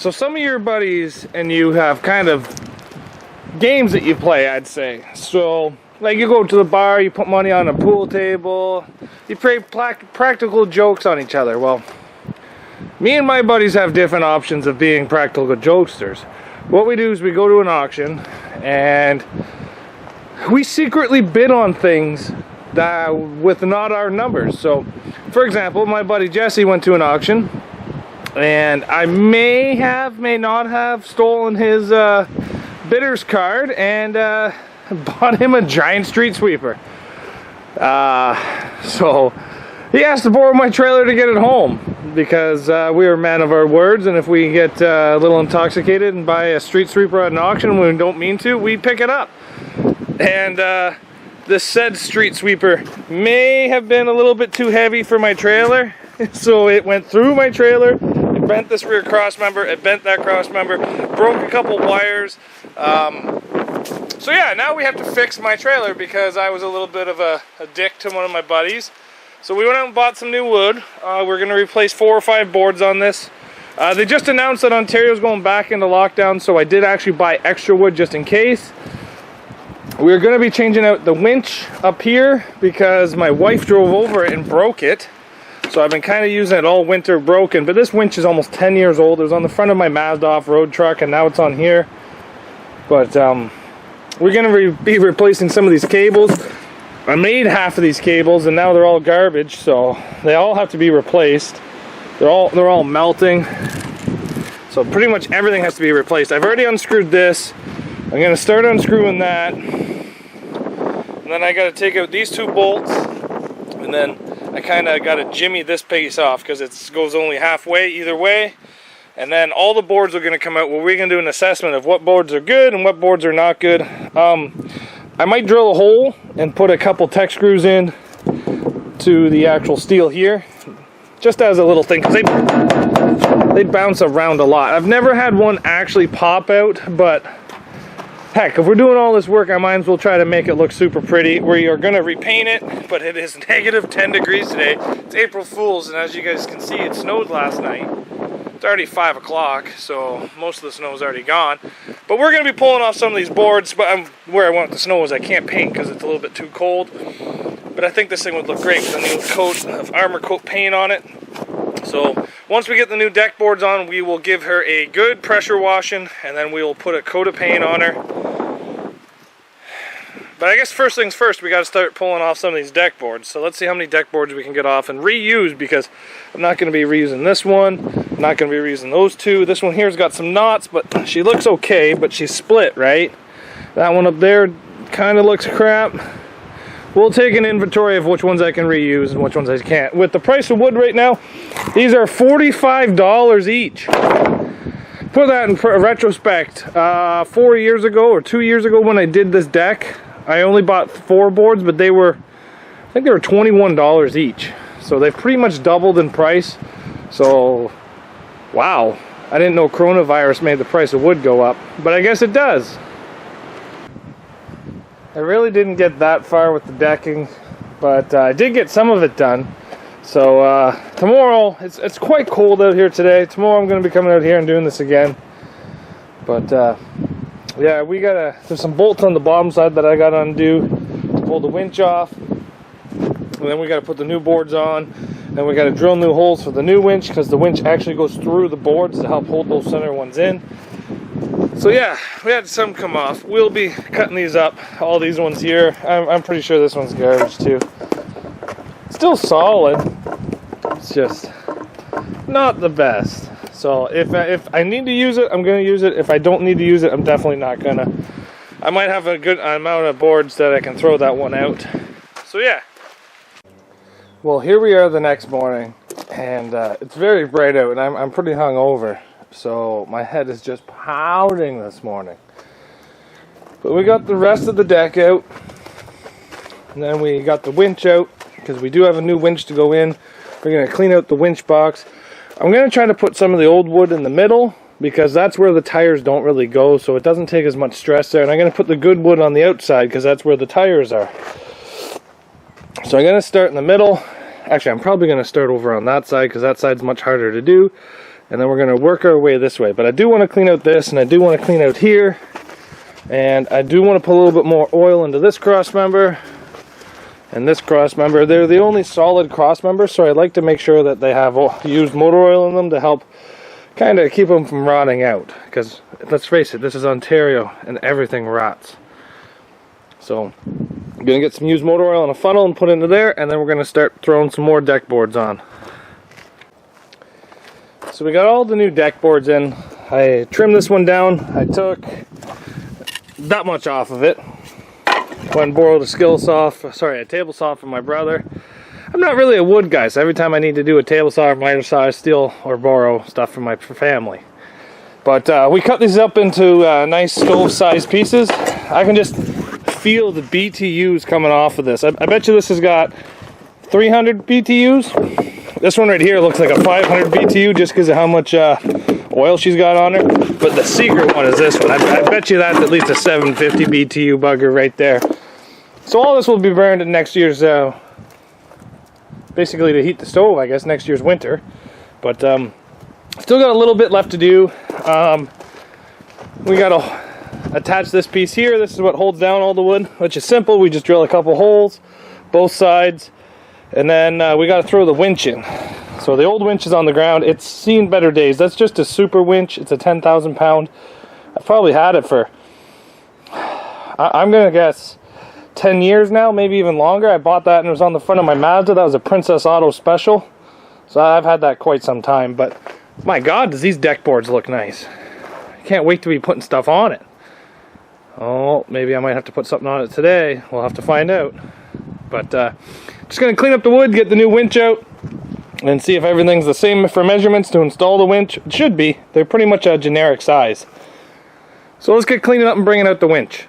So some of your buddies and you have kind of games that you play, I'd say. So like you go to the bar, you put money on a pool table, you play practical jokes on each other. Well, me and my buddies have different options of being practical jokesters. What we do is we go to an auction and we secretly bid on things that with not our numbers. So for example, my buddy Jesse went to an auction and I may not have stolen his bidder's card and bought him a giant street sweeper. So he asked to borrow my trailer to get it home because we are a man of our words, and if we get a little intoxicated and buy a street sweeper at an auction when we don't mean to, we pick it up. And this said street sweeper may have been a little bit too heavy for my trailer, so it went through my trailer. It bent this rear cross member, it bent that cross member, broke a couple wires. So yeah, now we have to fix my trailer because I was a little bit of a dick to one of my buddies. So we went out and bought some new wood. We're going to replace 4 or 5 boards on this. They just announced that Ontario's going back into lockdown, so I did actually buy extra wood just in case. We're going to be changing out the winch up here because my wife drove over it and broke it. So I've been kind of using it all winter broken, but this winch is almost 10 years old. It was on the front of my Mazda off-road truck and now it's on here. But we're going to be replacing some of these cables. I made half of these cables and now they're all garbage, so they all have to be replaced. They're all melting. So pretty much everything has to be replaced. I've already unscrewed this. I'm going to start unscrewing that. And then I got to take out these 2 bolts. And then I kind of got to jimmy this piece off because it goes only halfway either way. And then all the boards are going to come out. Well, we're going to do an assessment of what boards are good and what boards are not good. I might drill a hole and put a couple tech screws in to the actual steel here, just as a little thing, because they bounce around a lot. I've never had one actually pop out, but heck, if we're doing all this work, I might as well try to make it look super pretty. We are going to repaint it, but it is negative 10 degrees today. It's April Fool's, and as you guys can see, it snowed last night. It's already 5 o'clock, so most of the snow is already gone. But we're going to be pulling off some of these boards, but where I want the snow is I can't paint because it's a little bit too cold. But I think this thing would look great with a new coat of armor coat paint on it. So once we get the new deck boards on, we will give her a good pressure washing, and then we will put a coat of paint on her. But I guess first things first, we got to start pulling off some of these deck boards. So let's see how many deck boards we can get off and reuse, because I'm not going to be reusing this one. I'm not going to be reusing those 2. This one here's got some knots, but she looks okay, but she's split, right? That one up there kind of looks crap. We'll take an inventory of which ones I can reuse and which ones I can't. With the price of wood right now, these are $45 each. Put that in retrospect. 4 years ago or 2 years ago when I did this deck, I only bought 4 boards, but I think they were $21 each. So they've pretty much doubled in price. So, wow. I didn't know coronavirus made the price of wood go up, but I guess it does. I really didn't get that far with the decking, but I did get some of it done. So tomorrow, it's quite cold out here today. Tomorrow I'm going to be coming out here and doing this again. But yeah, there's some bolts on the bottom side that I got to undo to pull the winch off. And then we got to put the new boards on. Then we got to drill new holes for the new winch, because the winch actually goes through the boards to help hold those center ones in. So yeah, we had some come off. We'll be cutting these up, all these ones here. I'm pretty sure this one's garbage too. Still solid. It's just not the best. So if I need to use it, I'm going to use it. If I don't need to use it, I'm definitely not going to. I might have a good amount of boards that I can throw that one out. So yeah. Well, here we are the next morning, and it's very bright out, and I'm pretty hungover. So my head is just pounding this morning. But we got the rest of the deck out. And then we got the winch out, because we do have a new winch to go in. We're going to clean out the winch box. I'm going to try to put some of the old wood in the middle, because that's where the tires don't really go, so it doesn't take as much stress there. And I'm going to put the good wood on the outside, because that's where the tires are. So I'm going to start in the middle. Actually, I'm probably going to start over on that side, because that side's much harder to do. and then we're going to work our way this way. But I do want to clean out this, and I do want to clean out here, and I do want to put a little bit more oil into this cross member and this cross member. They're the only solid cross members, so I like to make sure that they have used motor oil in them to help kind of keep them from rotting out, because let's face it, this is Ontario and everything rots. So I'm going to get some used motor oil in a funnel and put it into there, and then we're going to start throwing some more deck boards on. So we got all the new deck boards in. I trimmed this one down. I took that much off of it. Went and borrowed a table saw from my brother. I'm not really a wood guy, so every time I need to do a table saw or miter saw, I steal or borrow stuff from my family. But we cut these up into nice stove-sized pieces. I can just feel the BTUs coming off of this. I bet you this has got 300 BTUs. This one right here looks like a 500 BTU just because of how much oil she's got on her. But the secret one is this one. I bet you that's at least a 750 BTU bugger right there. So all this will be burned in next year's, basically to heat the stove, I guess, next year's winter. But still got a little bit left to do. We got to attach this piece here. This is what holds down all the wood, which is simple. We just drill a couple holes, both sides. And then we got to throw the winch in. So the old winch is on the ground. It's seen better days. That's just a super winch. It's a 10,000 pound. I've probably had it for, I'm going to guess, 10 years now, maybe even longer. I bought that and it was on the front of my Mazda. That was a Princess Auto Special. So I've had that quite some time. But my God, does these deck boards look nice. I can't wait to be putting stuff on it. Oh, maybe I might have to put something on it today. We'll have to find out. But just going to clean up the wood, get the new winch out, and see if everything's the same for measurements to install the winch. It should be. They're pretty much a generic size. So let's get cleaning up and bringing out the winch.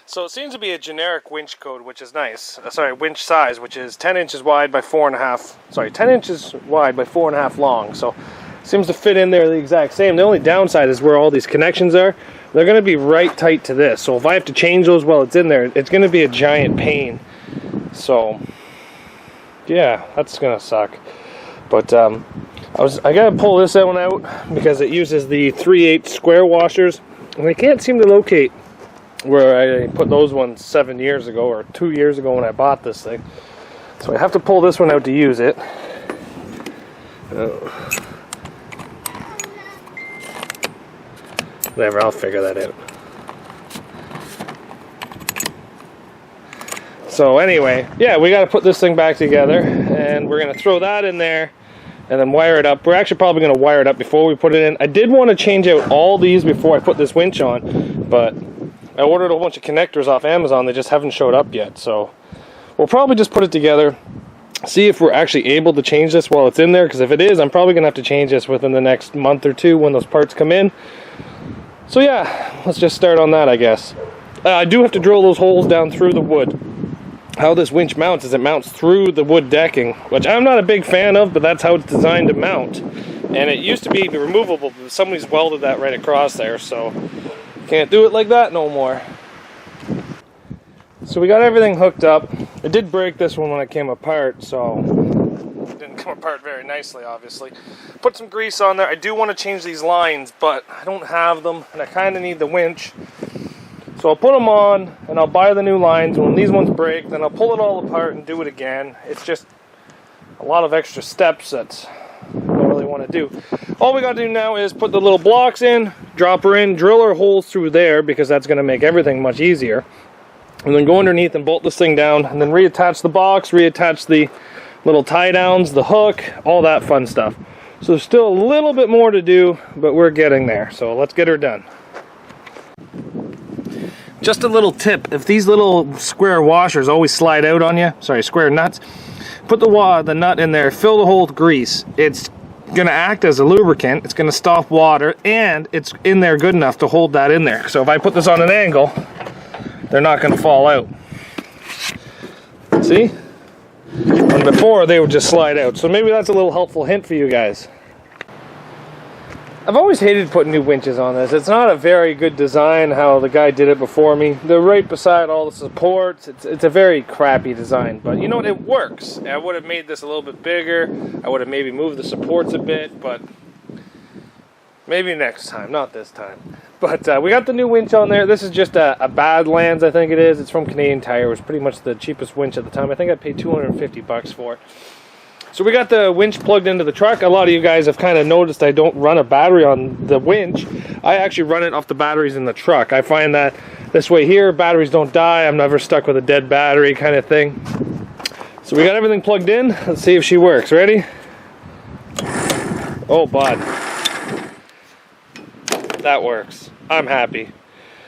So it seems to be a generic winch code, which is nice. Winch size, which is 10 inches wide by 10 inches wide by 4.5 long. So it seems to fit in there the exact same. The only downside is where all these connections are. They're going to be right tight to this. So if I have to change those while it's in there, it's going to be a giant pain. So yeah, that's going to suck. But I got to pull this one out because it uses the 3/8 square washers, and I can't seem to locate where I put those ones 7 years ago or 2 years ago when I bought this thing. So I have to pull this one out to use it. Whatever, I'll figure that out. So anyway, yeah, we got to put this thing back together, and we're going to throw that in there and then wire it up. We're actually probably going to wire it up before we put it in. I did want to change out all these before I put this winch on, but I ordered a bunch of connectors off Amazon. They just haven't showed up yet. So we'll probably just put it together, see if we're actually able to change this while it's in there, because if it is, I'm probably going to have to change this within the next month or two when those parts come in. So yeah, let's just start on that, I guess. I do have to drill those holes down through the wood. How this winch mounts is it mounts through the wood decking, which I'm not a big fan of, but that's how it's designed to mount. And it used to be removable, but somebody's welded that right across there, so can't do it like that no more. So we got everything hooked up. It did break this one when it came apart, so it didn't come apart very nicely, obviously. Put some grease on there. I do want to change these lines, but I don't have them, and I kind of need the winch. So I'll put them on, and I'll buy the new lines. When these ones break, then I'll pull it all apart and do it again. It's just a lot of extra steps that I don't really want to do. All we got to do now is put the little blocks in, drop her in, drill our holes through there, because that's going to make everything much easier. And then go underneath and bolt this thing down, and then reattach the box, reattach the little tie downs, the hook, all that fun stuff. So there's still a little bit more to do, but we're getting there. So let's get her done. Just a little tip, if these little square washers always slide out on you, square nuts, put the nut in there, fill the hole with grease. It's going to act as a lubricant, it's going to stop water, and it's in there good enough to hold that in there. So if I put this on an angle, they're not going to fall out. See? And before, they would just slide out. So maybe that's a little helpful hint for you guys. I've always hated putting new winches on this. It's not a very good design how the guy did it before me. They're right beside all the supports. It's a very crappy design, but you know what, it works. I would have made this a little bit bigger. I would have maybe moved the supports a bit, but maybe next time, not this time. But we got the new winch on there. This is just a Badlands, I think it is. It's from Canadian Tire. It was pretty much the cheapest winch at the time. I think I paid $250 for it. So we got the winch plugged into the truck. A lot of you guys have kind of noticed I don't run a battery on the winch. I actually run it off the batteries in the truck. I find that this way here, batteries don't die. I'm never stuck with a dead battery kind of thing. So we got everything plugged in. Let's see if she works. Ready? Oh, bud. That works. I'm happy.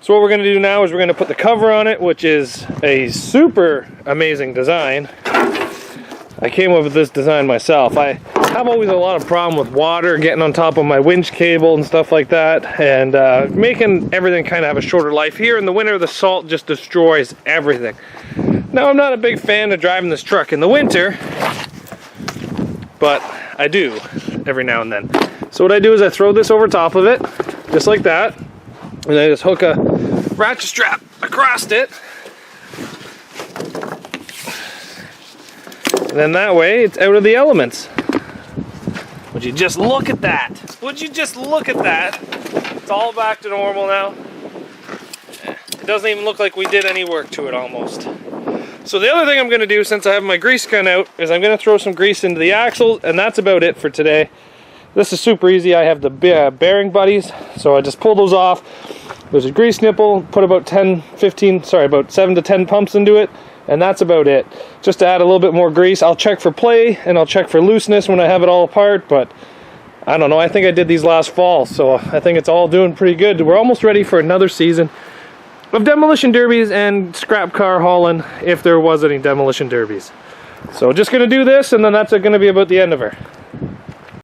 So what we're going to do now is we're going to put the cover on it, which is a super amazing design. I came up with this design myself. I have always a lot of problem with water getting on top of my winch cable and stuff like that, and making everything kind of have a shorter life. Here in the winter, the salt just destroys everything. Now, I'm not a big fan of driving this truck in the winter, but I do every now and then. So what I do is I throw this over top of it, just like that, and I just hook a ratchet strap across it. And then that way, it's out of the elements. Would you just look at that? Would you just look at that? It's all back to normal now. It doesn't even look like we did any work to it almost. So the other thing I'm going to do, since I have my grease gun out, is I'm going to throw some grease into the axles, and that's about it for today. This is super easy. I have the bearing buddies, so I just pull those off. There's a grease nipple, put about 7 to 10 pumps into it, and that's about it. Just to add a little bit more grease. I'll check for play and I'll check for looseness when I have it all apart, but I don't know. I think I did these last fall, so I think it's all doing pretty good. We're almost ready for another season of demolition derbies and scrap car hauling, if there was any demolition derbies. So just going to do this, and then that's going to be about the end of her.